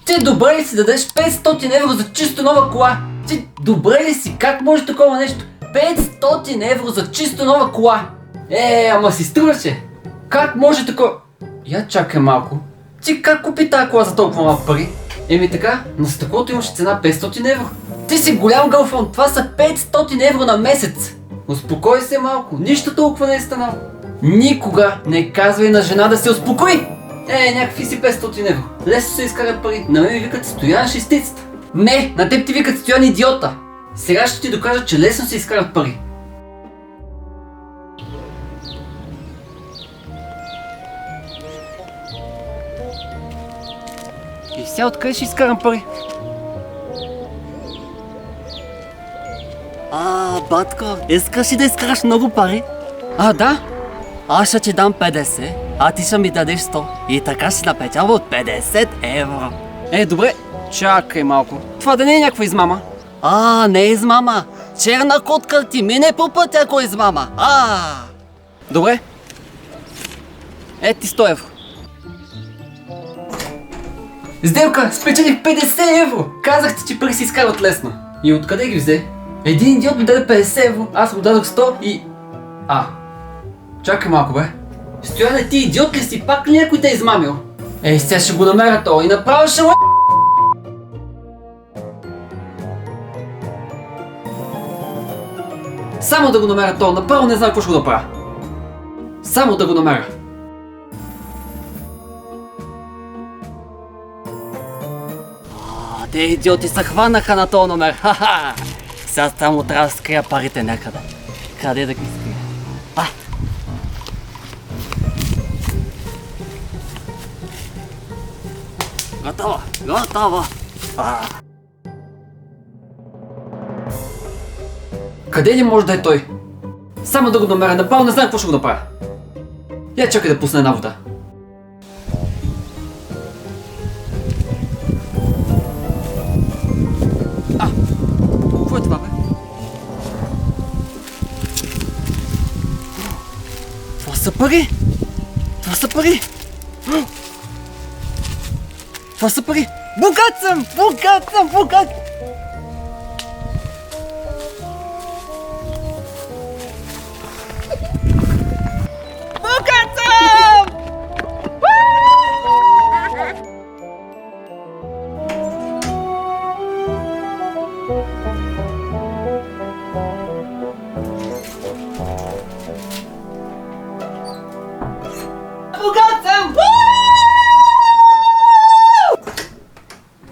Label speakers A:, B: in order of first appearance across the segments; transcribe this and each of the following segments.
A: Ти добре ли си дадеш 500 евро за чисто нова кола? Ти добре ли си? Как може такова нещо? 500 евро за чисто нова кола! Ама си струваше! Как може такова? Я чакай малко. Ти как купи тази кола за толкова малко пари? Така, на стъклото имаше цена 500 евро. Ти си голям гълфон, това са 500 евро на месец. Успокой се малко, нищо толкова не е станало. Никога не казвай на жена да се успокои! Някакви си 500 евро. Лесно се изкарат пари. На мен ми викат Стоян шестицата. Не, на теб ти викат Стоян идиота. Сега ще ти докажа, че лесно се изкарат пари. И сега откъде ще изкарам пари?
B: Батко, искаш ли да изкараш много пари?
A: Да?
B: Аз ще ти дам 50, а ти ще ми дадеш 100. И така ще напечава от 50 евро.
A: Добре, чакай малко. Това да не е някаква измама.
B: Не е измама. Черна котка ти мине по пътя, ако е измама.
A: Добре. Ти 100 евро. Сделка! Спечелих 50 евро! Казах ти, че пари се изкарват лесно. И откъде ги взе? Един идиот ми даде 50 евро, аз му дадох 100 и... Чакай малко, бе. Стояне, ти идиот ли си? Пак ли някой те е измамил? Сега ще го намеря то и направо ще... Само да го намеря то, направо не знам какво ще го направя. Само да го намеря.
B: Те идиоти се хванаха на този номер. Сега само трябва да скрия парите някъде. Къде да ги скрия? Готово!
A: Къде ли може да е той? Само да го намеря, направо не знам какво ще го направя. Я чакай да пусна една вода. Какво е това, бе?
B: Това са пари! Това са пари! Богат съм!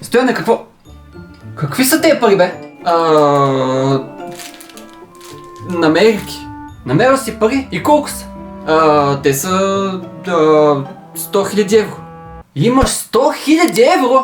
A: Стояне, какво? Какви са тези пари, бе? Намерих ги. Намерил си пари и колко са? Те са 100 000 евро. Имаш 100 000 евро?